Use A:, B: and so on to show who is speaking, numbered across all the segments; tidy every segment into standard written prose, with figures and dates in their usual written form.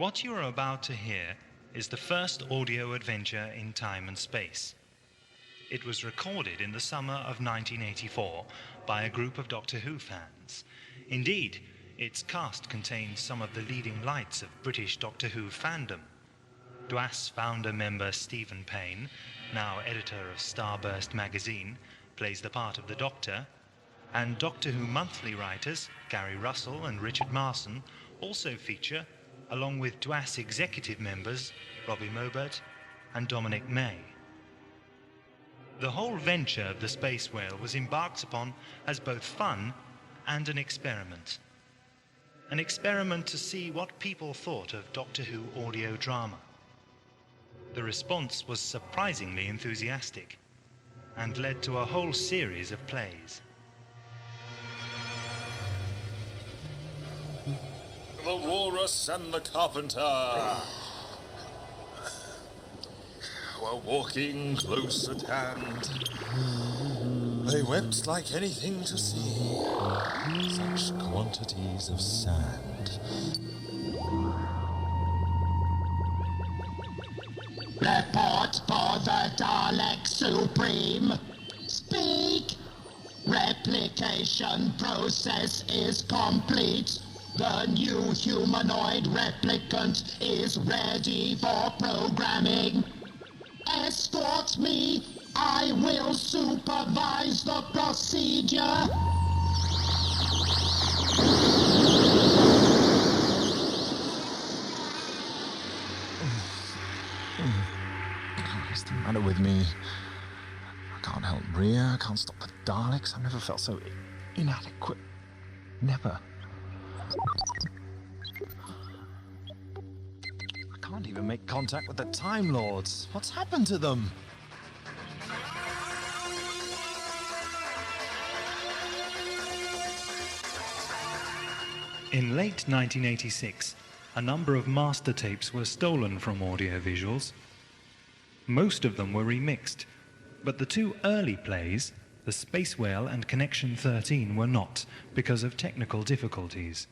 A: What you are about to hear is the first audio adventure in time and space. It was recorded in the summer of 1984 by a group of Doctor Who fans. Indeed, its cast contains some of the leading lights of British Doctor Who fandom. DWAS founder member Stephen Payne, now editor of Starburst magazine, plays the part of the Doctor, and Doctor Who monthly writers Gary Russell and Richard Marson also feature, along with DWAS executive members Robbie Mobert and Dominic May. The whole venture of the Space Whale was embarked upon as both fun and an experiment. An experiment to see what people thought of Doctor Who audio drama. The response was surprisingly enthusiastic and led to a whole series of plays.
B: The Walrus and the Carpenter were walking close at hand. They wept like anything to see such quantities of sand.
C: Report for the Dalek Supreme. Speak! Replication process is complete. The new humanoid replicant is ready for programming. Escort me. I will supervise the procedure.
B: What's the matter with me? I can't help Rhea, I can't stop the Daleks. I've never felt so inadequate. Never. I can't even make contact with the Time Lords. What's happened to them?
A: In late 1986, a number of master tapes were stolen from AudioVisuals. Most of them were remixed, but the two early plays, The Space Whale and Connection 13, were not, because of technical difficulties.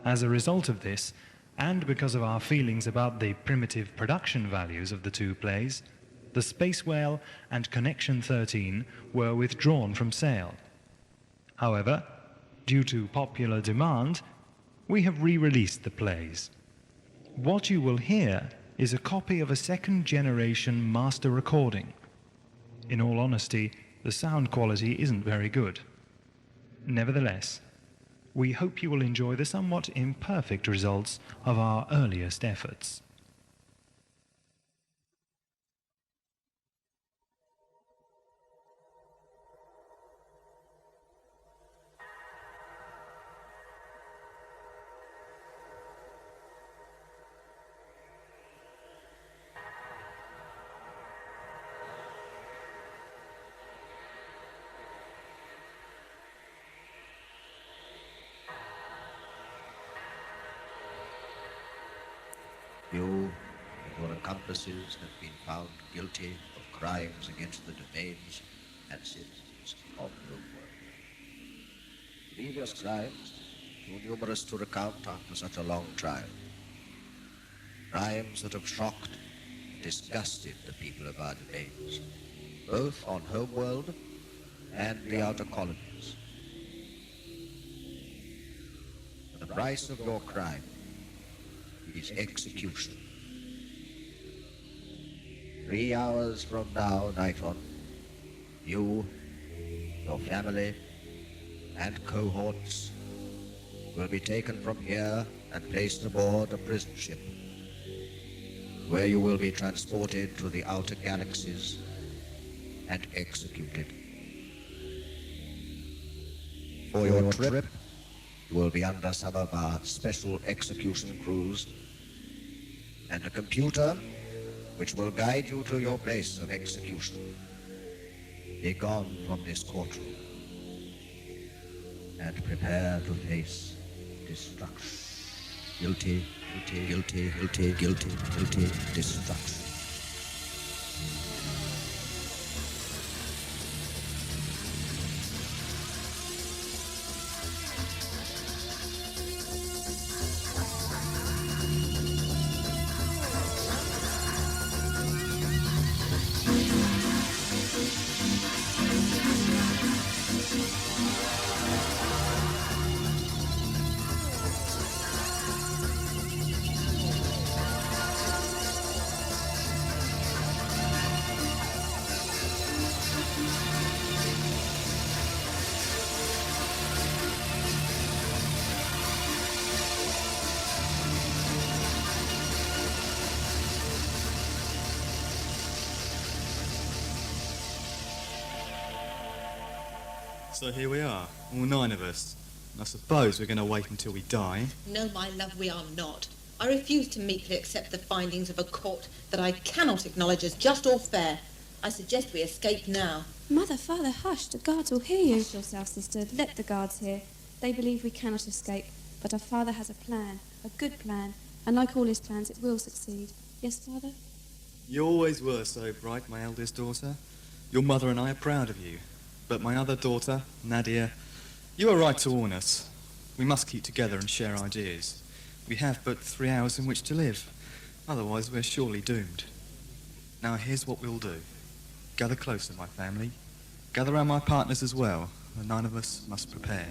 A: As a result of this, and because of our feelings about the primitive production values of the two plays, The Space Whale and Connection 13 were withdrawn from sale. However, due to popular demand, we have re-released the plays. What you will hear is a copy of a second-generation master recording. In all honesty, the sound quality isn't very good. Nevertheless, we hope you will enjoy the somewhat imperfect results of our earliest efforts.
D: You and your accomplices have been found guilty of crimes against the domains and citizens of the world. Grievous crimes, too numerous to recount after such a long trial. Crimes that have shocked and disgusted the people of our domains, both on homeworld and the outer colonies. The price of your crime is execution. 3 hours from now, Nitron, you, your family, and cohorts will be taken from here and placed aboard a prison ship, where you will be transported to the outer galaxies and executed. For your trip, you will be under some of our special execution crews and a computer which will guide you to your place of execution. Be gone from this courtroom and prepare to face destruction. Guilty, guilty, guilty, guilty, guilty, guilty, destruction.
E: So here we are, all 9 of us. I suppose we're going to wait until we die.
F: No, my love, we are not. I refuse to meekly accept the findings of a court that I cannot acknowledge as just or fair. I suggest we escape now.
G: Mother, Father, hush. The guards will hear you. Hush yourself, sister. Let the guards hear. They believe we cannot escape, but our father has a plan, a good plan, and like all his plans, it will succeed. Yes, Father?
E: You always were so bright, my eldest daughter. Your mother and I are proud of you. But my other daughter, Nadia, you are right to warn us. We must keep together and share ideas. We have but 3 hours in which to live. Otherwise, we're surely doomed. Now, here's what we'll do. Gather closer, my family. Gather round my partners as well. The 9 of us must prepare.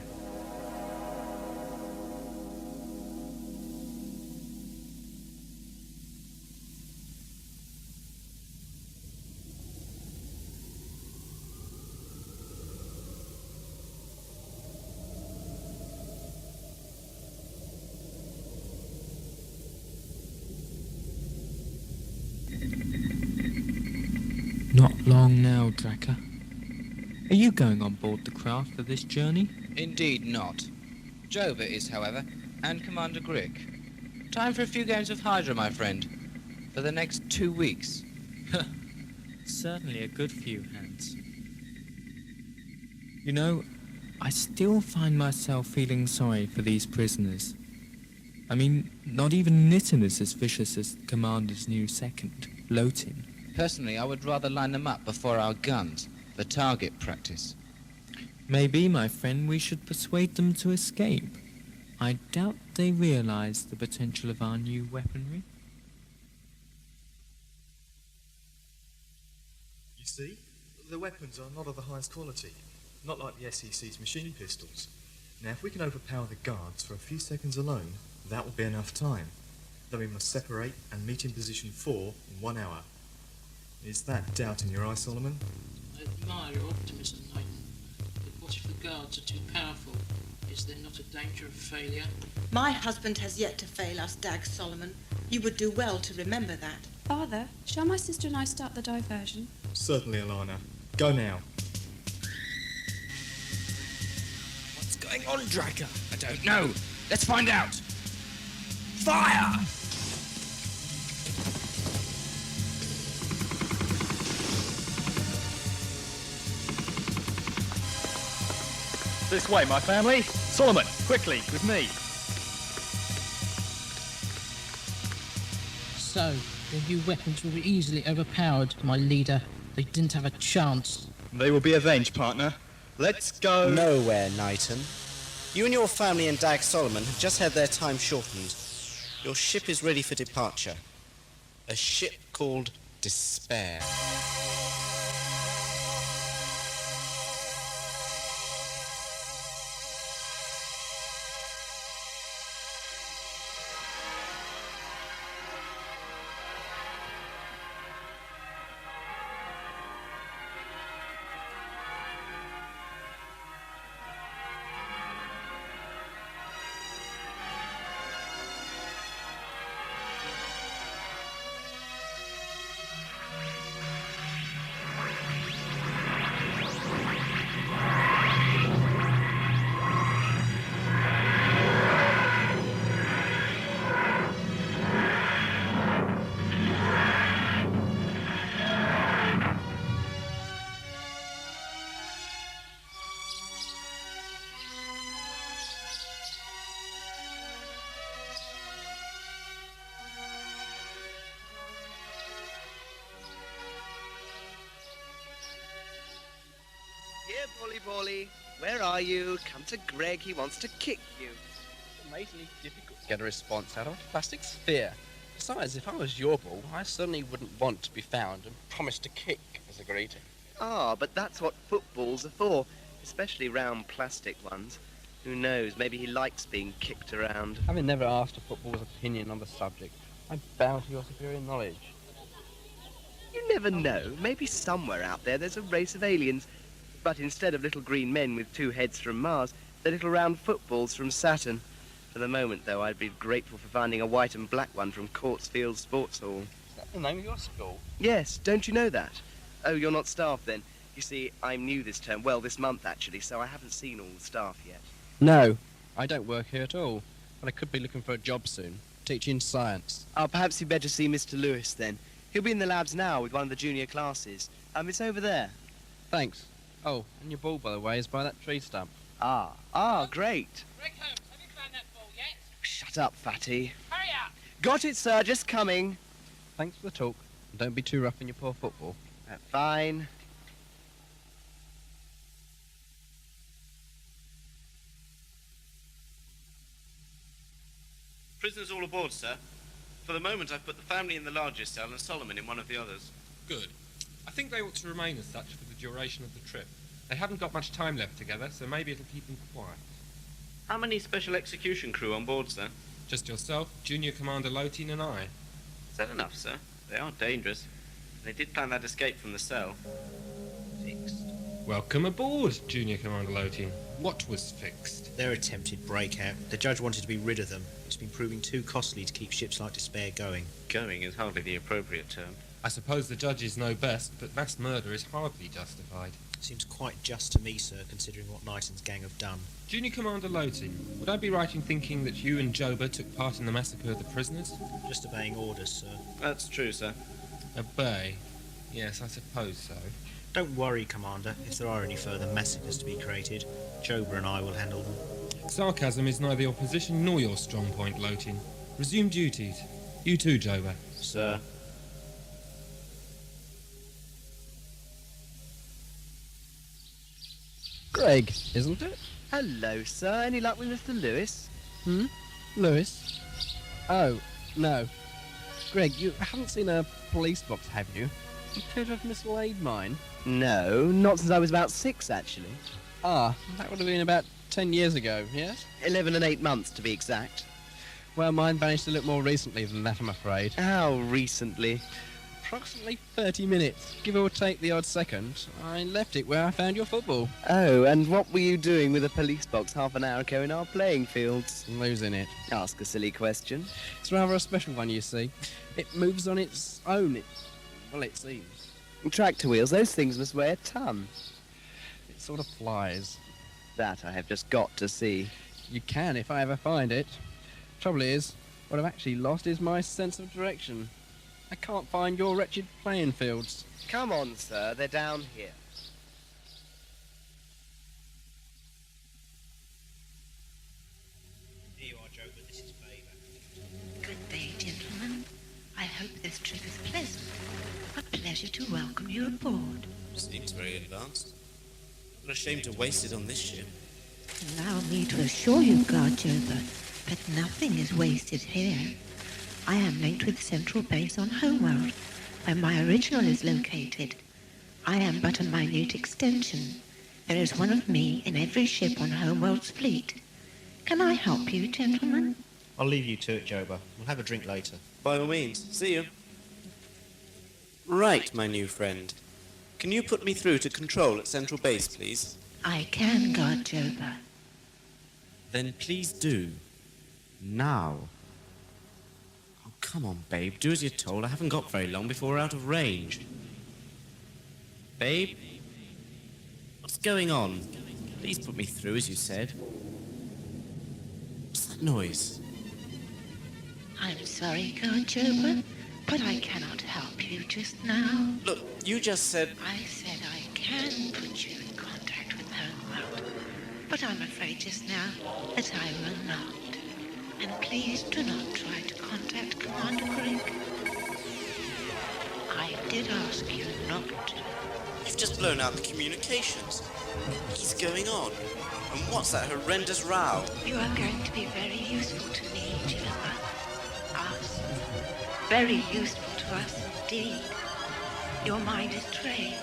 H: Not long now, Dracker. Are you going on board the craft for this journey?
I: Indeed not. Jova is, however, and Commander Grick. Time for a few games of Hydra, my friend. For the next 2 weeks.
H: Certainly a good few hands. You know, I still find myself feeling sorry for these prisoners. I mean, not even Nitin is as vicious as the Commander's new second, Lotin.
I: Personally, I would rather line them up before our guns, for target practice.
H: Maybe, my friend, we should persuade them to escape. I doubt they realize the potential of our new weaponry.
E: You see, the weapons are not of the highest quality, not like the SEC's machine pistols. Now, if we can overpower the guards for a few seconds alone, that will be enough time. Then we must separate and meet in position 4 in 1 hour. Is that doubt in your eye, Solomon?
J: I admire your optimism, Nathan. But what if the guards are too powerful? Is there not a danger of failure?
F: My husband has yet to fail us, Dag Solomon. You would do well to remember that.
G: Father, shall my sister and I start the diversion?
E: Certainly, Alana. Go now.
I: What's going on, Dracker? I don't know. Let's find out. Fire!
K: This way, my family. Solomon, quickly, with me.
J: So, the new weapons will be easily overpowered, my leader. They didn't have a chance.
E: They will be avenged, partner. Let's go.
L: Nowhere, Knighton. You and your family and Dag Solomon have just had their time shortened. Your ship is ready for departure. A ship called Despair.
M: Here, Polly, where are you? Come to Greg, he wants to kick you.
N: It's amazingly difficult to get a response out of a plastic sphere. Besides, if I was your ball, I certainly wouldn't want to be found and promise to kick as a greeting.
M: Ah, but that's what footballs are for, especially round plastic ones. Who knows, maybe he likes being kicked around.
N: Having never asked a footballer's opinion on the subject, I bow to your superior knowledge.
M: You never know, maybe somewhere out there there's a race of aliens. But instead of little green men with 2 heads from Mars, they're little round footballs from Saturn. For the moment, though, I'd be grateful for finding a white and black one from Courtsfield Sports Hall.
N: Is that the name of your school?
M: Yes, don't you know that? Oh, you're not staff then. You You see, I'm new this term, well, this month actually, so I haven't seen all the staff yet.
N: No, I don't work here at all, but I could be looking for a job soon, teaching science.
M: Oh, perhaps you'd better see Mr. Lewis then. He'll be in the labs now with one of the junior classes. It's over there.
N: Thanks. Oh, and your ball, by the way, is by that tree stump.
M: Ah, great.
J: Greg Holmes, have you found that ball yet?
M: Shut up, fatty.
J: Hurry up!
M: Got it, sir, just coming.
N: Thanks for the talk, and don't be too rough in your poor football.
M: Fine.
L: Prisoners all aboard, sir. For the moment, I've put the family in the largest cell and Solomon in one of the others.
O: Good. I think they ought to remain as such for the duration of the trip. They haven't got much time left together, so maybe it'll keep them quiet.
L: How many special execution crew on board, sir?
O: Just yourself, Junior Commander Lotin, and I.
L: Is that enough, sir? They are dangerous. They did plan that escape from the cell.
O: Fixed. Welcome aboard, Junior Commander Lotin. What was fixed?
P: Their attempted breakout. The judge wanted to be rid of them. It's been proving too costly to keep ships like Despair going.
L: Going is hardly the appropriate term.
O: I suppose the judges know best, but mass murder is hardly justified.
P: Seems quite just to me, sir, considering what Knighton's gang have done.
O: Junior Commander Lotin, would I be right in thinking that you and Joba took part in the massacre of the prisoners?
P: Just obeying orders, sir.
L: That's true, sir.
O: Obey? Yes, I suppose so.
P: Don't worry, Commander. If there are any further massacres to be created, Joba and I will handle them.
O: Sarcasm is neither your position nor your strong point, Lotin. Resume duties. You too, Joba.
L: Sir.
N: Greg, isn't it?
M: Hello, sir. Any luck with Mr. Lewis?
N: Lewis? Oh, no. Greg, you haven't seen a police box, have you? You could have mislaid mine.
M: No, not since I was about 6, actually.
N: Ah, that would have been about 10 years ago, yes?
M: 11 and 8 months, to be exact.
N: Well, mine vanished a little more recently than that, I'm afraid.
M: How recently?
N: Approximately 30 minutes, give or take the odd second. I left it where I found your football.
M: Oh, and what were you doing with a police box half an hour ago in our playing fields?
N: Losing it.
M: Ask a silly question.
N: It's rather a special one, you see. It moves on its own, well, it seems.
M: Tractor wheels, those things must weigh a ton.
N: It sort of flies.
M: That I have just got to see.
N: You can if I ever find it. Trouble is, what I've actually lost is my sense of direction. I can't find your wretched playing fields.
M: Come on, sir, they're down here.
P: Here you are, Joba. This is Favour.
Q: Good day, gentlemen. I hope this trip is pleasant. A pleasure to welcome you aboard.
L: Seems very advanced. What a shame to waste it on this ship.
Q: Allow me to assure you, Guard Joba, that nothing is wasted here. I am linked with Central Base on Homeworld, where my original is located. I am but a minute extension. There is one of me in every ship on Homeworld's fleet. Can I help you, gentlemen?
P: I'll leave you to it, Joba. We'll have a drink later.
L: By all means. See you. Right, my new friend. Can you put me through to control at Central Base, please?
Q: I can, Guard Joba.
L: Then please do. Now. Oh, come on, babe. Do as you're told. I haven't got very long before we're out of range. Babe? What's going on? Please put me through, as you said. What's that noise?
Q: I'm sorry, Guard Joba, but I cannot help you just now.
L: Look, you just said...
Q: I said I can put you in contact with Homeworld, but I'm afraid just now that I will not. And please do not try to contact Commander Grigg. I did ask you not to.
L: You've just blown out the communications. What's going on? And what's that horrendous row?
Q: You are going to be very useful to me, Joba. Us. Very useful to us indeed. Your mind is trained.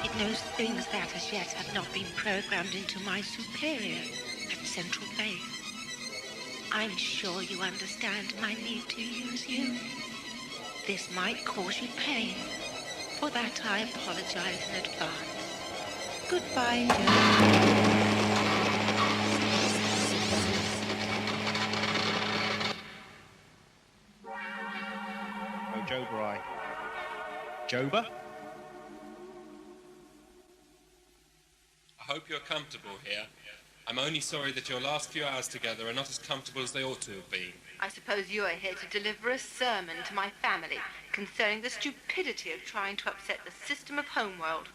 Q: It knows things that as yet have not been programmed into my superior at Central Base. I'm sure you understand my need to use you. This might cause you pain. For that I apologize in advance. Goodbye, Joe.
P: Oh, Joba, Joba?
O: hope you're comfortable here. I'm only sorry that your last few hours together are not as comfortable as they ought to have been.
Q: I suppose you are here to deliver a sermon to my family concerning the stupidity of trying to upset the system of Homeworld.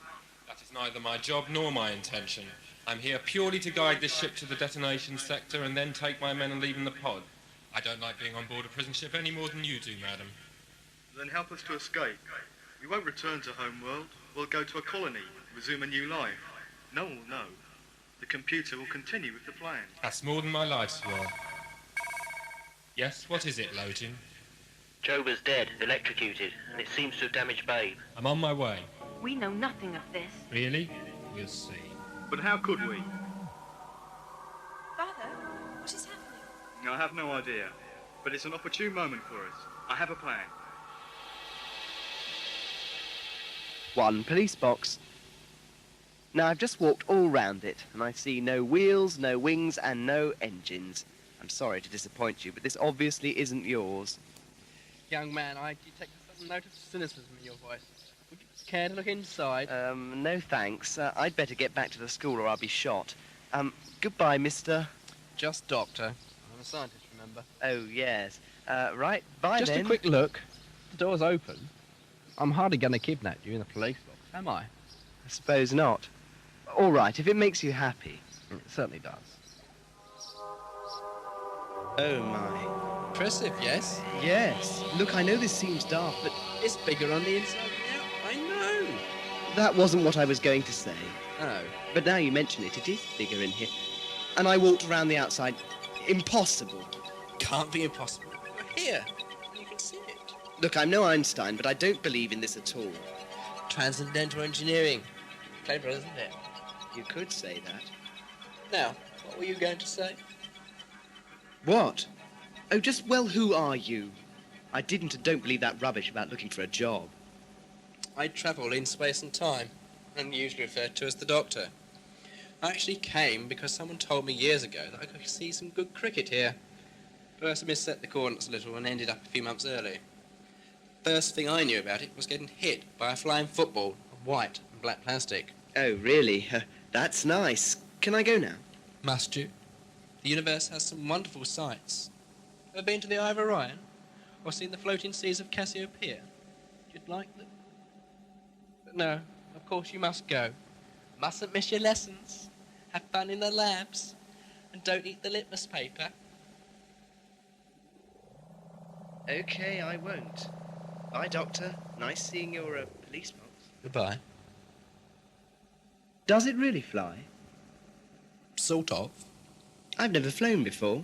O: That is neither my job nor my intention. I'm here purely to guide this ship to the detonation sector and then take my men and leave in the pod. I don't like being on board a prison ship any more than you do, madam.
E: Then help us to escape. We won't return to Homeworld. We'll go to a colony, resume a new life. No one will know. The computer will continue with the plan.
O: That's more than my life's worth. Yes, what is it, Lotin?
R: Joba's dead, electrocuted, and it seems to have damaged Babe.
O: I'm on my way.
Q: We know nothing of this.
O: Really? We'll see.
E: But how could we?
G: Father, what is happening?
E: I have no idea. But it's an opportune moment for us. I have a plan.
M: One police box. Now, I've just walked all round it, and I see no wheels, no wings, and no engines. I'm sorry to disappoint you, but this obviously isn't yours.
N: Young man, I detect a sudden note of cynicism in your voice. Would you care to look inside?
M: No thanks. I'd better get back to the school or I'll be shot. Goodbye, mister.
N: Just doctor. I'm a scientist, remember?
M: Oh, yes. Right, bye
N: Just
M: then.
N: a quick look. The door's open. I'm hardly going to kidnap you in the police box, am I?
M: I suppose not. All right, if it makes you happy.
N: It certainly does.
L: Oh, my.
N: Impressive, yes?
M: Yes. Look, I know this seems daft, but
N: It's bigger on the inside now. I know.
M: that wasn't what I was going to say.
N: Oh.
M: But now you mention it, it is bigger in here. And I walked around the outside. Impossible.
N: Can't be impossible. You're here. You can see it.
M: Look, I'm no Einstein, but I don't believe in this at all.
N: Transcendental engineering. Clever, isn't it?
M: You could say that.
N: Now, what were you going to say?
M: What? Oh, just, well, who are you? I didn't and don't believe that rubbish about looking for a job.
N: I travel in space and time, and usually referred to as the Doctor. I actually came because someone told me years ago that I could see some good cricket here. First I misset the coordinates a little and ended up a few months early. First thing I knew about it was getting hit by a flying football of white and black plastic.
M: Oh, really? That's nice. Can I go now?
N: Must you? The universe has some wonderful sights. Ever been to the Eye of Orion? Or seen the floating seas of Cassiopeia? You'd like them? But no, of course you must go. Mustn't miss your lessons. Have fun in the labs. And don't eat the litmus paper.
M: Okay, I won't. Bye, Doctor. Nice seeing your police box.
N: Goodbye.
M: Does it really fly?
N: Sort of.
M: I've never flown before.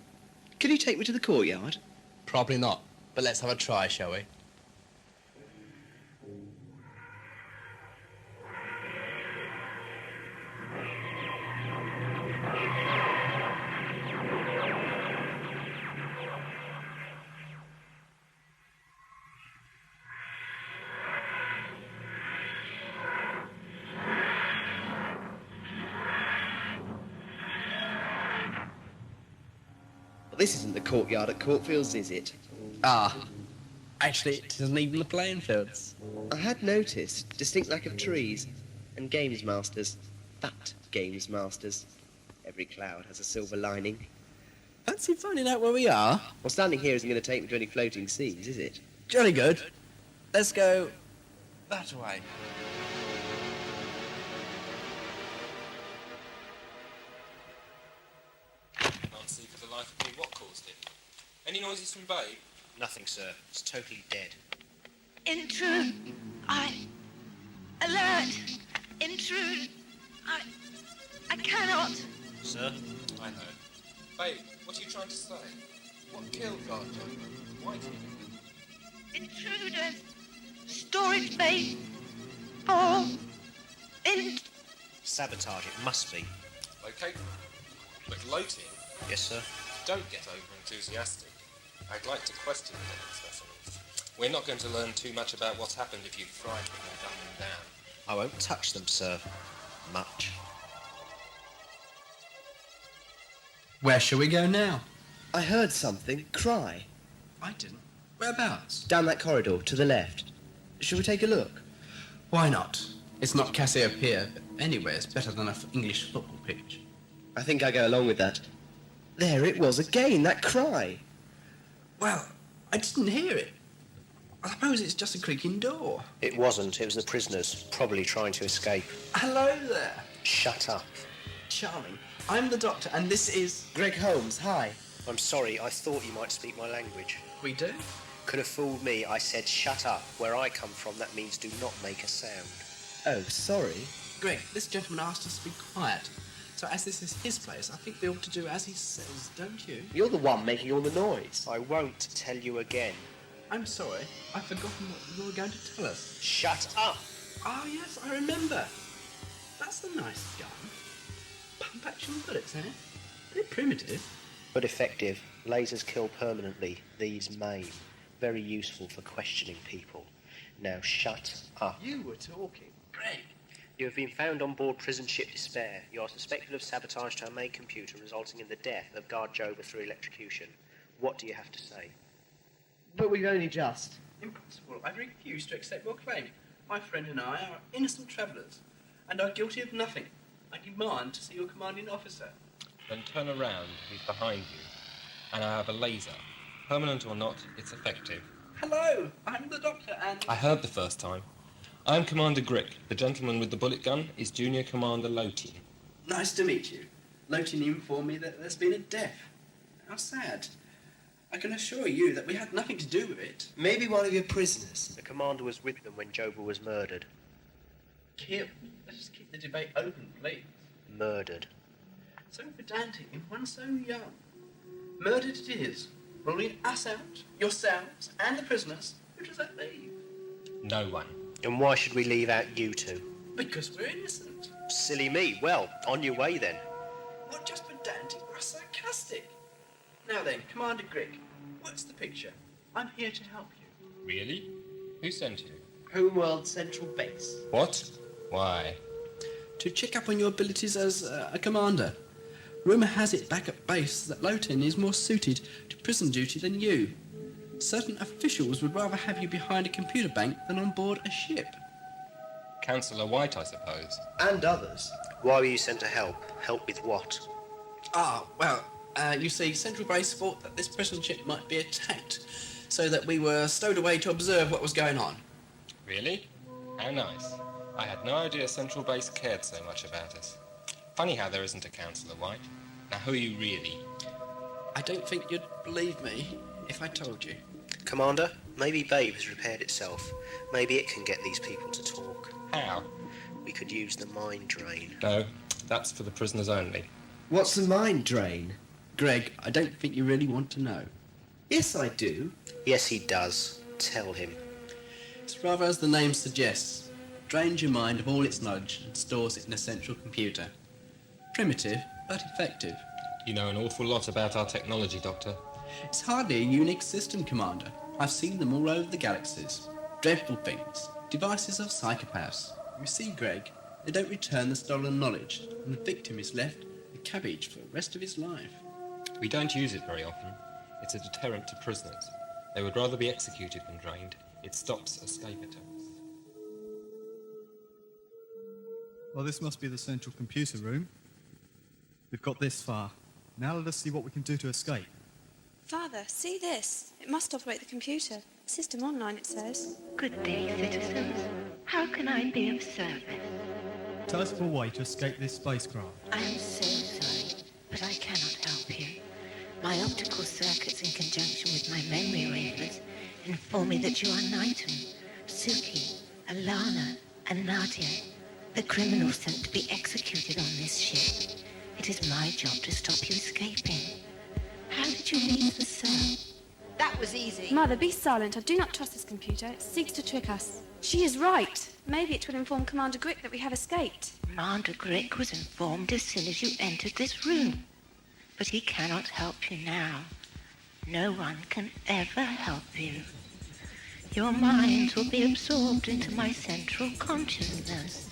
M: Can you take me to the courtyard?
N: Probably not. But let's have a try, shall we?
M: Well, this isn't the courtyard at Courtfields, is it?
N: Ah. Actually, it isn't even the playing fields.
M: I had noticed distinct lack of trees and games masters. Fat games masters. Every cloud has a silver lining.
N: Fancy finding out where we are?
M: Well, standing here isn't going to take me to any floating seas, is it?
N: Jolly good. Let's go that way.
O: Can't see for the life of me what caused it. Any noises from Babe?
P: Nothing, sir. It's totally dead.
Q: Intrude. Alert. Intrude. I cannot.
P: Sir?
O: I know. Babe, what are you trying to say? What killed God? Why did he?
Q: Intruders. Storage space. Fall. In.
P: Sabotage, it must be.
O: Okay. But Lotin,
P: Yes, sir.
O: don't get over-enthusiastic. I'd like to question the dead specimens. We're not going to learn too much about what's happened if you fried them and dumbed them down.
P: I won't touch them, sir. Much.
N: Where shall we go now?
M: I heard something cry.
N: I didn't. Whereabouts?
M: Down that corridor, to the left. Shall we take a look?
N: Why not? It's not Cassiopeia, but Anywhere's better than an English football pitch.
M: I think I go along with that. There it was again, that cry.
N: Well, I didn't hear it. I suppose it's just a creaking door.
L: It wasn't. It was the prisoners, probably trying to escape.
N: Hello there.
L: Shut up.
N: Charming. I'm the doctor, and this is...
M: Greg Holmes, hi.
L: I'm sorry, I thought you might speak my language.
N: We do?
L: Could have fooled me. I said shut up. Where I come from, that means do not make a sound.
M: Oh, sorry.
N: Greg, this gentleman asked us to be quiet. So as this is his place, I think we ought to do as he says, don't you?
M: You're the one making all the noise.
L: I won't tell you again.
N: I'm sorry. I've forgotten what you were going to tell us.
L: Shut up!
N: Oh, yes, I remember. That's a nice gun. Pump-action bullets, eh? They're primitive.
L: But effective. Lasers kill permanently. These maim. Very useful for questioning people. Now shut up.
M: You were talking.
N: Greg.
L: You have been found on board prison ship Despair. You are suspected of sabotage to our main computer, resulting in the death of Guard Joba through electrocution. What do you have to say?
M: But we've only just...
N: Impossible. I refuse to accept your claim. My friend and I are innocent travellers, and are guilty of nothing. I demand to see your commanding officer.
O: Then turn around. He's behind you. And I have a laser. Permanent or not, it's effective.
N: Hello, I'm the doctor, and...
O: I heard the first time. I'm Commander Grick. The gentleman with the bullet gun is Junior Commander Lotin.
N: Nice to meet you. Lotin informed me that there's been a death. How sad. I can assure you that we had nothing to do with it.
M: Maybe one of your prisoners.
L: The commander was with them when Joba was murdered.
N: Killed? Let's keep the debate open, please.
L: Murdered.
N: So pedantic in one so young. Murdered it is, ruling us out, yourselves, and the prisoners. Who does that leave?
O: No one.
L: And why should we leave out you two?
N: Because we're innocent.
L: Silly me. Well, on your way then.
N: Not just pedantic, we're sarcastic. Now then, Commander Grick, what's the picture? I'm here to help you.
O: Really? Who sent you?
M: Homeworld Central Base.
O: What? Why?
N: To check up on your abilities as a commander. Rumour has it back at base that Lotin is more suited to prison duty than you. Certain officials would rather have you behind a computer bank than on board a ship.
O: Councillor White, I suppose.
M: And others.
L: Why were you sent to help? Help with what?
N: You see, Central Base thought that this prison ship might be attacked, so that we were stowed away to observe what was going on.
O: Really? How nice. I had no idea Central Base cared so much about us. Funny how there isn't a Councillor White. Now, who are you really?
N: I don't think you'd believe me if I told you.
L: Commander, maybe Babe has repaired itself. Maybe it can get these people to talk.
O: How?
L: We could use the mind drain.
O: No, that's for the prisoners only.
M: What's the mind drain?
N: Greg, I don't think you really want to know.
M: Yes, I do.
L: Yes, he does. Tell him.
N: It's rather as the name suggests. Drains your mind of all its knowledge and stores it in a central computer. Primitive, but effective.
O: You know an awful lot about our technology, Doctor.
N: It's hardly a unique system, Commander. I've seen them all over the galaxies. Dreadful things. Devices of psychopaths. You see, Greg, they don't return the stolen knowledge, and the victim is left a cabbage for the rest of his life.
O: We don't use it very often. It's a deterrent to prisoners. They would rather be executed than drained. It stops escape attempts.
E: Well, this must be the central computer room. We've got this far. Now let us see what we can do to escape.
G: Father, see this. It must operate the computer. System online, it says.
Q: Good day, citizens. How can I be of service?
E: Tell us of a way to escape this spacecraft.
Q: I am so sorry, but I cannot help you. My optical circuits in conjunction with my memory wafers inform me that you are Knighton, Suki, Alana, and Nadia, the criminals sent to be executed on this ship. It is my job to stop you escaping. How did you leave the cell?
F: That was easy.
G: Mother, be silent. I do not trust this computer. It seeks to trick us. She is right. Maybe it will inform Commander Grick that we have escaped.
Q: Commander Grick was informed as soon as you entered this room. But he cannot help you now. No one can ever help you. Your minds will be absorbed into my central consciousness.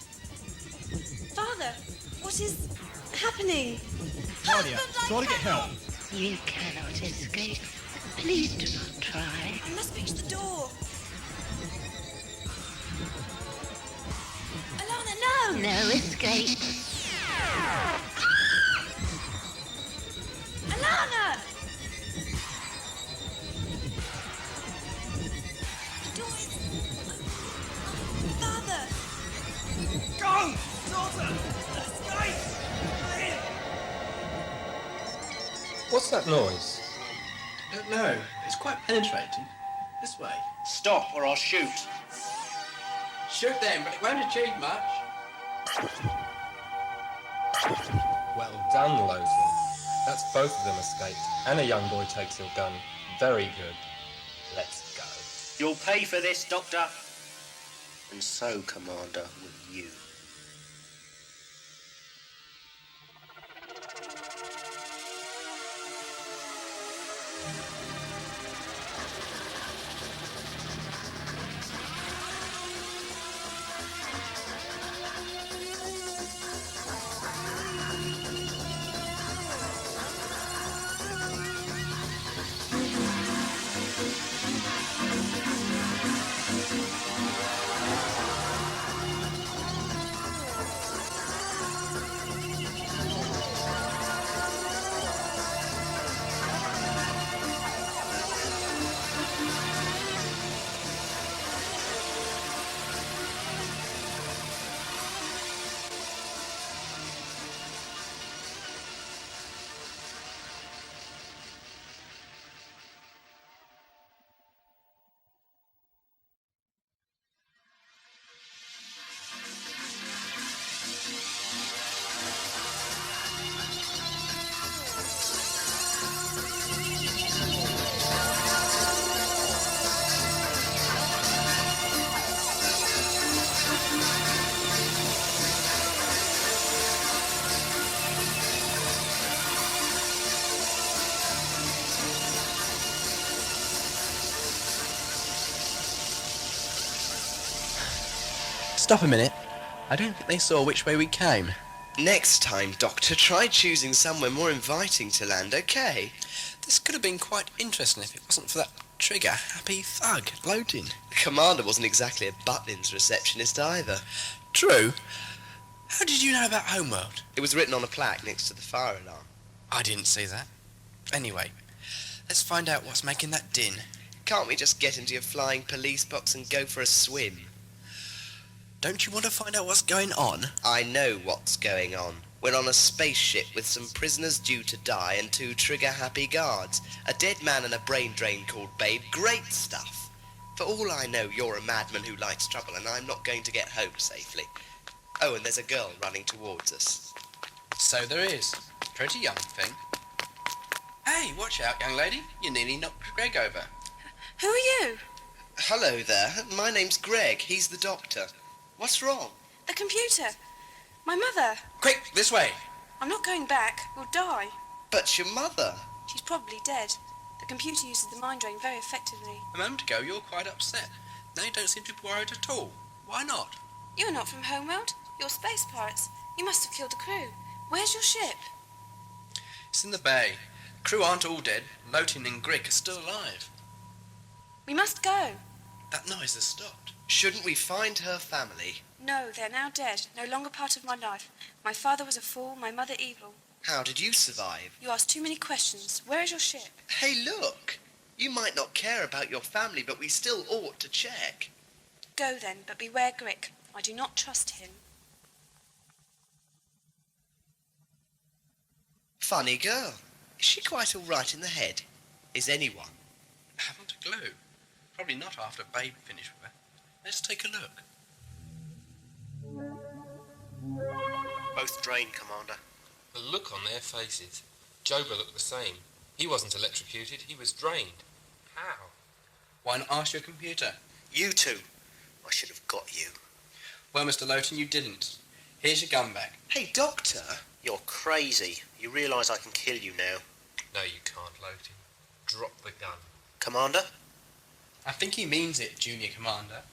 G: Father, what is happening?
E: Nadia, try to get help.
Q: You cannot escape. Please do not try.
G: I must reach the door. Alana, no!
Q: no escape.
G: Alana! Father!
K: Go! Daughter! Escape! Please!
O: What's that noise?
N: I don't know. It's quite penetrating. This way.
L: Stop or I'll shoot.
N: Shoot them, but it won't achieve much.
O: Well done, Logan. That's both of them escaped. And a young boy takes your gun. Very good. Let's go.
R: You'll pay for this, Doctor. And so, Commander, will you.
N: Stop a minute. I don't think they saw which way we came.
L: Next time, Doctor, try choosing somewhere more inviting to land, okay?
N: This could have been quite interesting if it wasn't for that trigger-happy thug, Loading.
L: The Commander wasn't exactly a Butlins receptionist either.
N: True. How did you know about Homeworld?
L: It was written on a plaque next to the fire alarm.
N: I didn't see that. Anyway, let's find out what's making that din.
L: Can't we just get into your flying police box and go for a swim?
N: Don't you want to find out what's going on?
L: I know what's going on. We're on a spaceship with some prisoners due to die and 2 trigger-happy guards. A dead man and a brain drain called Babe. Great stuff. For all I know, you're a madman who likes trouble, and I'm not going to get home safely. Oh, and there's a girl running towards us.
N: So there is. Pretty young thing. Hey, watch out, young lady. You nearly knocked Greg over.
G: Who are you?
L: Hello there. My name's Greg. He's the doctor. What's wrong?
G: The computer. My mother.
N: Quick, this way.
G: I'm not going back. We'll die.
L: But your mother.
G: She's probably dead. The computer uses the mind drain very effectively.
N: A moment ago, you were quite upset. Now you don't seem to be worried at all. Why not?
G: You're not from Homeworld. You're space pirates. You must have killed the crew. Where's your ship?
N: It's in the bay. The crew aren't all dead. Lotin and Grick are still alive.
G: We must go.
N: That noise has stopped.
L: Shouldn't we find her family?
G: No, they're now dead. No longer part of my life. My father was a fool, my mother evil.
L: How did you survive?
G: You ask too many questions. Where is your ship?
L: Hey, look. You might not care about your family, but we still ought to check.
G: Go then, but beware Grick. I do not trust him.
L: Funny girl. Is she quite all right in the head? Is anyone?
N: I haven't a clue. Probably not after Babe finished with her. Let's take a look.
R: Both drained, Commander.
O: The look on their faces. Joba looked the same. He wasn't electrocuted, he was drained. How?
N: Why not ask your computer?
R: You two. I should have got you.
N: Well, Mr. Loton, you didn't. Here's your gun back.
L: Hey, Doctor.
R: You're crazy. You realise I can kill you now.
O: No, you can't, Loton. Drop the gun.
R: Commander?
N: I think he means it, Junior Commander.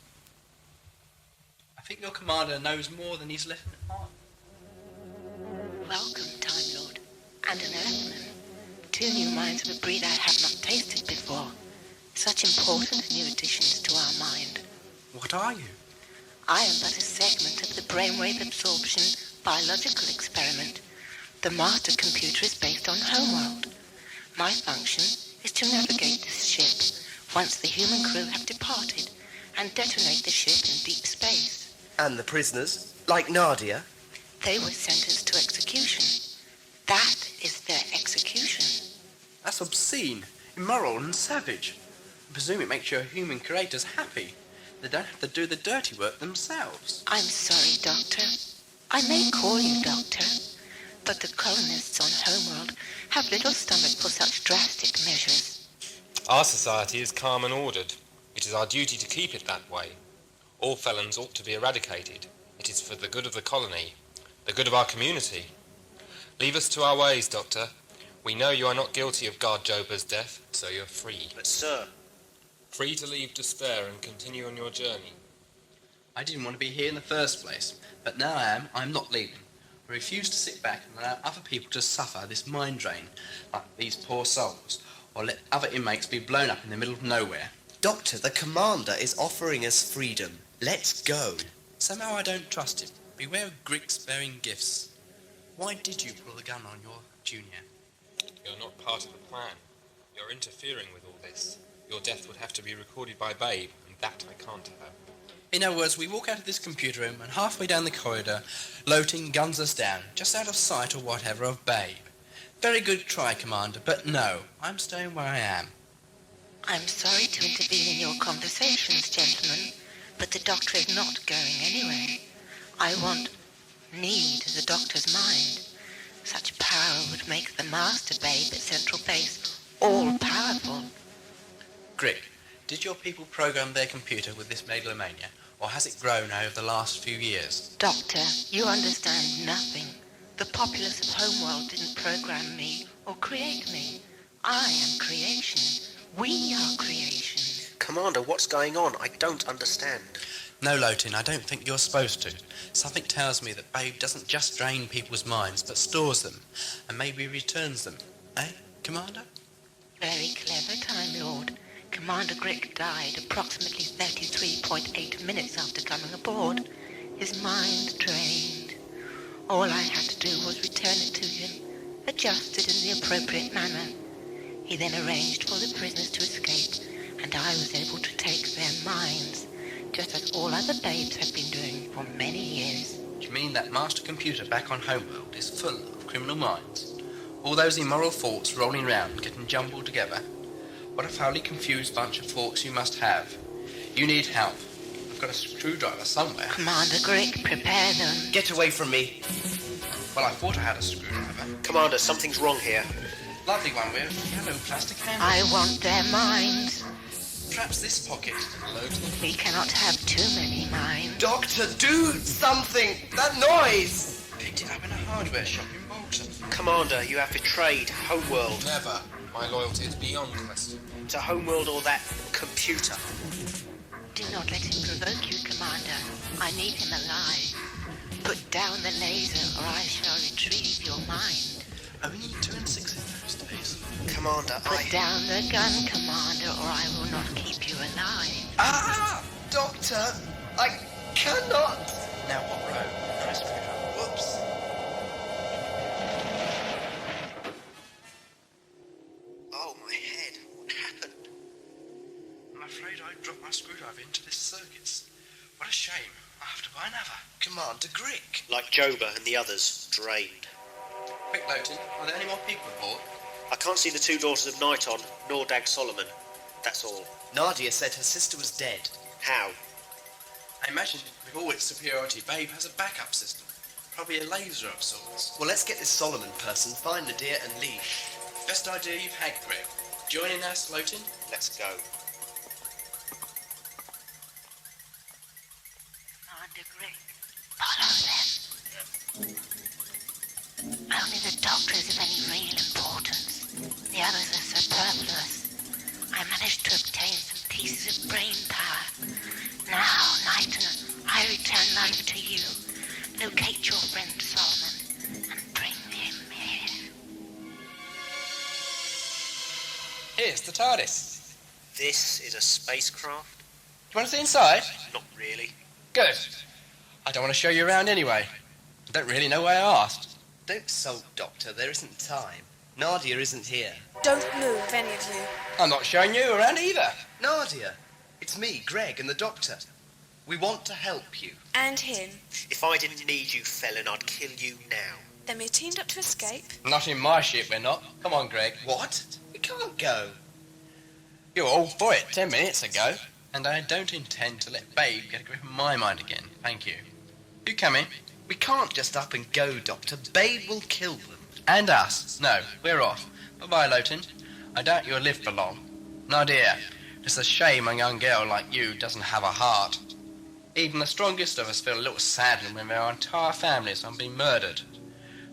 N: I think your commander knows more than he's letting on.
Q: Welcome, Time Lord, and an Earthman. 2 new minds of a breed I have not tasted before. Such important new additions to our mind.
N: What are you?
Q: I am but a segment of the brainwave absorption biological experiment. The master computer is based on Homeworld. My function is to navigate this ship once the human crew have departed and detonate the ship in deep space.
L: And the prisoners, like Nadia?
Q: They were sentenced to execution. That is their execution.
N: That's obscene, immoral and savage. I presume it makes your human creators happy. They don't have to do the dirty work themselves.
Q: I'm sorry, Doctor. I may call you Doctor, but the colonists on Homeworld have little stomach for such drastic measures.
O: Our society is calm and ordered. It is our duty to keep it that way. All felons ought to be eradicated. It is for the good of the colony, the good of our community. Leave us to our ways, Doctor. We know you are not guilty of guard Joba's death, so you're free.
R: But, sir...
O: Free to leave despair and continue on your journey.
N: I didn't want to be here in the first place, but now I am. I'm not leaving. I refuse to sit back and allow other people to suffer this mind drain, like these poor souls, or let other inmates be blown up in the middle of nowhere.
L: Doctor, the commander is offering us freedom. Let's go.
N: Somehow I don't trust him. Beware of Gricks bearing gifts. Why did you pull the gun on your junior?
O: You're not part of the plan. You're interfering with all this. Your death would have to be recorded by Babe, and that I can't have.
N: In other words, we walk out of this computer room, and halfway down the corridor, Loting guns us down, just out of sight or whatever of Babe. Very good try, Commander, but no, I'm staying where I am.
Q: I'm sorry to intervene in your conversations, gentlemen, but the Doctor is not going anywhere. I need the Doctor's mind. Such power would make the Master Babe at Central Base all-powerful.
N: Grick, did your people program their computer with this megalomania, or has it grown over the last few years?
Q: Doctor, you understand nothing. The populace of Homeworld didn't program me or create me. I am creation. We are creation.
R: Commander, what's going on? I don't understand.
N: No, Lotin, I don't think you're supposed to. Something tells me that Babe doesn't just drain people's minds, but stores them, and maybe returns them. Eh, Commander?
Q: Very clever, Time Lord. Commander Grick died approximately 33.8 minutes after coming aboard. His mind drained. All I had to do was return it to him, adjust it in the appropriate manner. He then arranged for the prisoners to escape, and I was able to take their minds, just as all other babes have been doing for many years.
N: Do you mean that master computer back on Homeworld is full of criminal minds? All those immoral thoughts rolling round, getting jumbled together? What a foully confused bunch of thoughts you must have. You need help. I've got a screwdriver somewhere.
Q: Commander Grick, prepare them.
L: Get away from me.
N: Well, I thought I had a screwdriver.
R: Commander, something's wrong here.
N: Lovely one with yellow plastic handle.
Q: I want their minds.
N: Perhaps this pocket.
Q: We cannot have too many minds.
L: Doctor, do something! That noise!
N: Picked it up in a hardware shop in Bolton.
R: Commander, you have betrayed Homeworld.
O: Never. My loyalty is beyond question.
R: To Homeworld or that computer.
Q: Do not let him provoke you, Commander. I need him alive. Put down the laser, or I shall retrieve your mind.
N: Only 2 and 6 in those days.
R: Commander,
Q: Put down the gun, Commander, or I will not keep you alive.
L: Ah! Doctor, I cannot!
N: Now what row? Press screwdriver. Whoops.
R: Oh, my head. What happened?
N: I'm afraid I dropped my screwdriver into this circuits. What a shame. I'll have to buy another.
L: Commander Grick.
R: Like Joba and the others, drained.
N: Quick, Lotin, are there any more people aboard?
R: I can't see the 2 daughters of Nighton, nor Dag Solomon. That's all.
L: Nadia said her sister was dead.
R: How?
N: I imagine with all its superiority, Babe has a backup system. Probably a laser of sorts.
L: Well, let's get this Solomon person, find Nadia and leave.
N: Best idea you've had, Greg. Joining us, Lotin?
R: Let's go.
Q: Commander Grick, follow them. Only the Doctor is of any real importance. The others are superfluous. I managed to obtain some pieces of brain power. Now, Knighton, I return life to you. Locate your friend Solomon and bring him here.
N: Here's the TARDIS.
R: This is a spacecraft?
N: Do you want to see inside?
R: Not really.
N: Good. I don't want to show you around anyway. I don't really know why I asked.
L: Don't sulk, Doctor. There isn't time. Nadia isn't here.
S: Don't move, any of you.
N: I'm not showing you around either.
L: Nadia, it's me, Greg, and the Doctor. We want to help you.
S: And him.
R: If I didn't need you, Felon, I'd kill you now.
S: Then we're teamed up to escape.
N: Not in my ship, we're not. Come on, Greg.
L: What? We can't go.
N: You were all for it 10 minutes ago. And I don't intend to let Babe get a grip of my mind again. Thank you. You come in.
L: We can't just up and go, Doctor. Babe will kill them.
N: And us. No, we're off. Bye-bye, Lowton. I doubt you'll live for long. Nadia, it's a shame a young girl like you doesn't have a heart. Even the strongest of us feel a little saddened when our entire families are being murdered.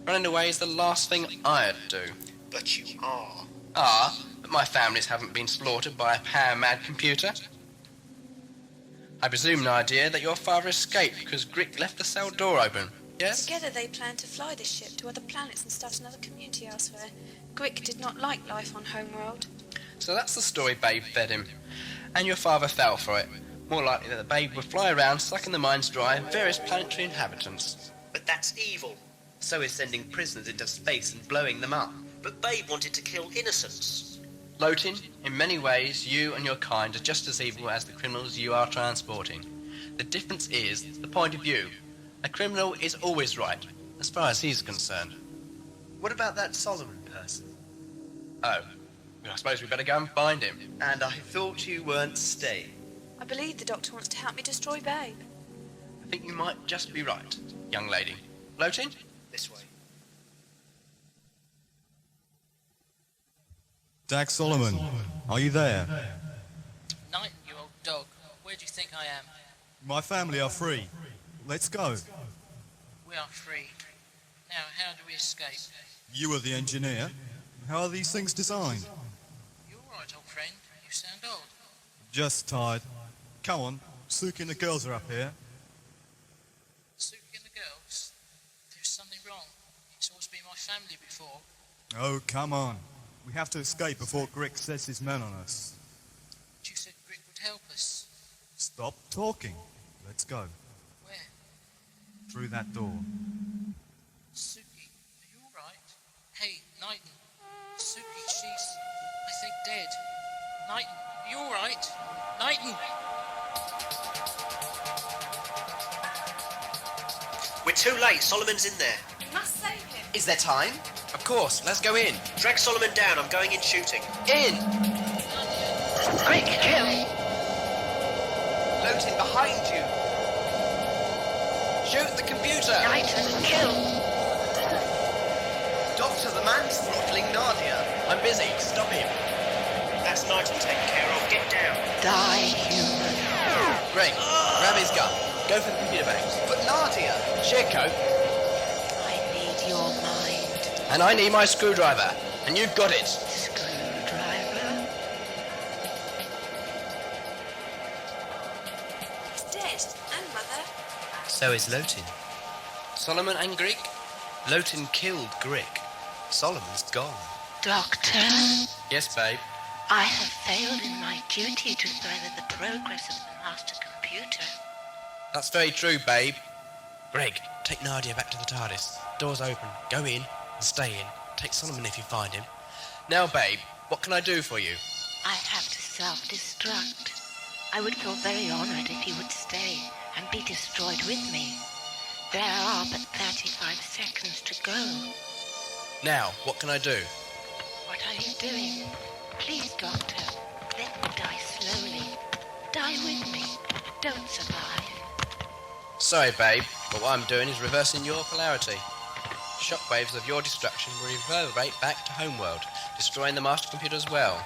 N: Running away is the last thing I'd do.
R: But you are.
N: But my families haven't been slaughtered by a power-mad computer. I presume, Nadia, that your father escaped because Grick left the cell door open, yes?
S: Together they planned to fly this ship to other planets and start another community elsewhere. Grick did not like life on Homeworld.
N: So that's the story Babe fed him. And your father fell for it. More likely that the Babe would fly around sucking the minds dry of various planetary inhabitants.
R: But that's evil.
L: So is sending prisoners into space and blowing them up.
R: But Babe wanted to kill innocents.
N: Lowton, in many ways, you and your kind are just as evil as the criminals you are transporting. The difference is the point of view. A criminal is always right, as far as he's concerned.
L: What about that Solomon person?
N: Oh, well, I suppose we better go and find him.
L: And I thought you weren't staying.
S: I believe the Doctor wants to help me destroy Babe.
N: I think you might just be right, young lady. Lowton?
R: This way.
E: Dag Solomon, are you there?
J: Night, you old dog. Where do you think I am?
E: My family are free. Let's go.
J: We are free. Now, how do we escape?
E: You are the engineer. How are these things designed?
J: You're all right, old friend. You sound old.
E: Just tired. Come on, Suki and the girls are up here.
J: Suki and the girls? There's something wrong. It's always been my family before.
E: Oh, come on. We have to escape before Grick sets his men on us.
J: But you said Grick would help us.
E: Stop talking. Let's go.
J: Where?
E: Through that door.
J: Suki, are you all right? Hey, Knighton. Suki, she's, I think, dead. Knighton, are you all right? Knighton!
R: We're too late. Solomon's in there.
S: We must save him.
L: Is there time?
N: Of course, let's go in.
R: Drag Solomon down. I'm going in shooting.
N: In!
Q: Quick, kill!
L: Lowton, behind you!
N: Shoot the computer!
Q: Knighton, kill!
L: Doctor, the man's throttling Nadia.
N: I'm busy. Stop him.
R: That's Knighton taken care of. Get down.
Q: Die, human.
N: Greg, grab his gun. Go for the computer banks.
L: But Nadia!
N: Share coat.
Q: I need your mind.
N: And I need my screwdriver. And you've got it.
Q: Screwdriver?
S: He's dead. And Mother.
L: So is Lowton.
N: Solomon and Grick?
L: Lowton killed Grick. Solomon's gone.
Q: Doctor?
N: Yes, babe.
Q: I have failed in my duty to further the progress of the master computer.
N: That's very true, babe. Greg, take Nadia back to the TARDIS. Door's open. Go in and stay in. Take Solomon if you find him. Now, babe, what can I do for you?
Q: I have to self-destruct. I would feel very honored if you would stay and be destroyed with me. There are but 35 seconds to go.
N: Now, what can I do?
Q: What are you doing? Please, Doctor, let me die slowly. Die with me. Don't survive.
N: Sorry, babe, but what I'm doing is reversing your polarity. Shockwaves of your destruction will reverberate back to Homeworld, destroying the master computer as well.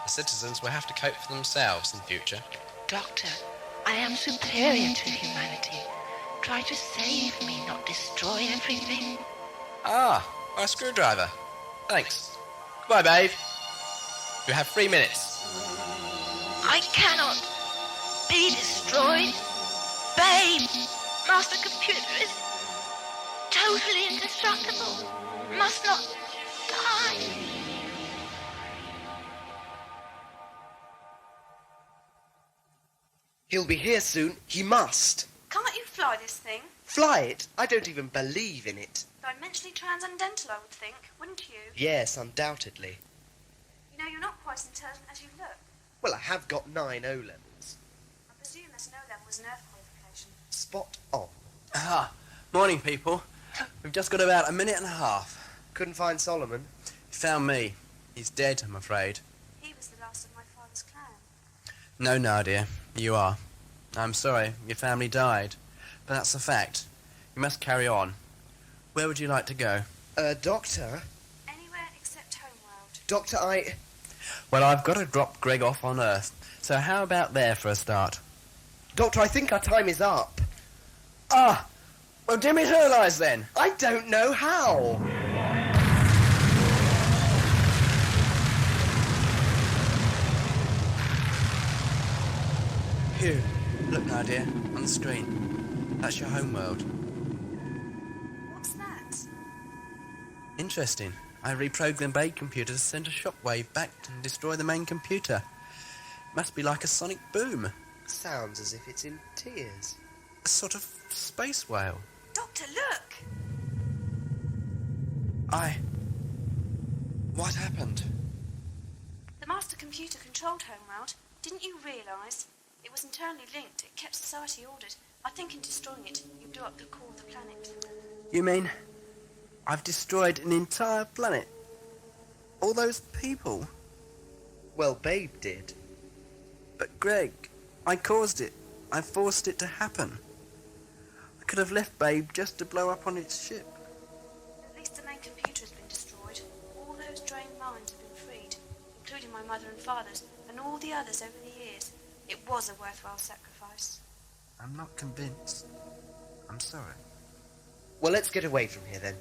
N: The citizens will have to cope for themselves in future.
Q: Doctor, I am superior to humanity. Try to save me, not destroy everything.
N: Ah, my screwdriver. Thanks. Goodbye, babe. You have 3 minutes.
Q: I cannot be destroyed. Babe, master computer is totally indestructible. Must not die.
L: He'll be here soon. He must.
S: Can't you fly this thing?
L: Fly it? I don't even believe in it.
S: Dimensionally transcendental, I would think, wouldn't you?
L: Yes, undoubtedly.
S: You know, you're not quite as intelligent as you look.
L: Well, I have got 9 O-levels.
S: I presume that an O-level was an Earth qualification.
L: Spot on.
N: Ah, morning, people. We've just got about a minute and a half.
L: Couldn't find Solomon?
N: He found me. He's dead, I'm afraid.
S: He was the last of my father's clan.
N: No, Nadia, you are. I'm sorry, your family died. But that's a fact. You must carry on. Where would you like to go?
L: Doctor?
S: Anywhere except Homeworld.
L: Doctor,
N: Well, I've got to drop Greg off on Earth. So how about there for a start?
L: Doctor, I think our time is up.
N: Ah! Well, dematerialise then.
L: I don't know how.
N: Here, look, Nadia, on the screen. That's your homeworld.
S: What's that?
N: Interesting. I reprogrammed a computer to send a shockwave back and destroy the main computer. Must be like a sonic boom.
L: Sounds as if it's in tears.
N: A sort of space whale.
S: Doctor, look!
N: What happened?
S: The master computer controlled Homeworld. Didn't you realise? It was internally linked. It kept society ordered. I think in destroying it, you blew up the core of the planet.
N: You mean I've destroyed an entire planet? All those people?
L: Well, Babe did.
N: But Greg, I caused it. I forced it to happen. I could have left Babe just to blow up on its ship.
S: At least the main computer has been destroyed. All those drained minds have been freed, including my mother and father's, and all the others over the years. It was a worthwhile sacrifice.
N: I'm not convinced. I'm sorry.
L: Well, let's get away from here then.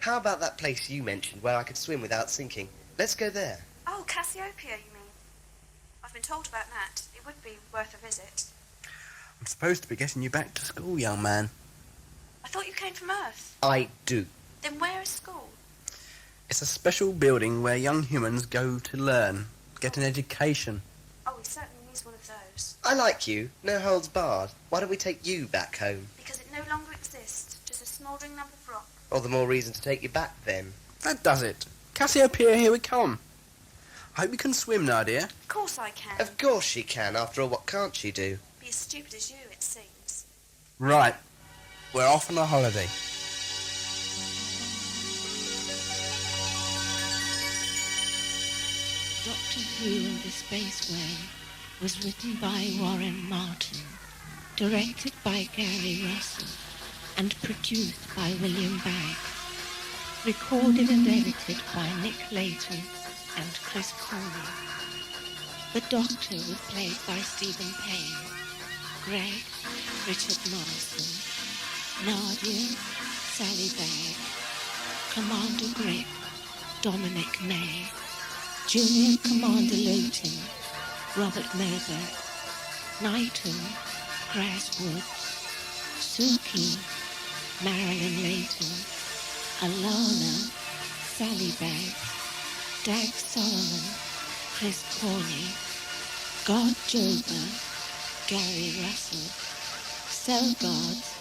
L: How about that place you mentioned where I could swim without sinking? Let's go there.
S: Oh, Cassiopeia, you mean? I've been told about that. It would be worth a visit.
N: I'm supposed to be getting you back to school, young man.
S: I thought you came from Earth.
L: I do.
S: Then where is school?
N: It's a special building where young humans go to learn, get an education.
S: Oh, he certainly needs one of those.
L: I like you. No holds barred. Why don't we take you back home?
S: Because it no longer exists. Just a smouldering lump of rock.
L: All the more reason to take you back then.
N: That does it. Cassiopeia, here we come. I hope you can swim, Nadia.
S: Of course I can.
L: Of course she can. After all, what can't she do?
S: Be as stupid as you, it seems.
N: Right. We're off on a holiday.
Q: Doctor Who and the Space Whale was written by Warren Martin, directed by Gary Russell, and produced by William Baggs. Recorded and edited by Nick Layton and Chris Cornell. The Doctor was played by Stephen Payne, Greg, Richard Marson, Nadia, Sally Bagg, Commander Greg, Dominic May, Junior Commander Lowton, Robert Melberg, Knighton, Grass Woods, Suki, Marilyn Layton, Alana, Sally Bagg, Dag Solomon, Chris Corney, God Jober, Gary Russell, Cell Guards,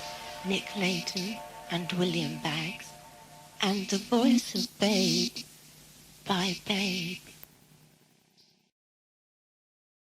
Q: Nick Layton and William Baggs, and the voice of Babe by Babe.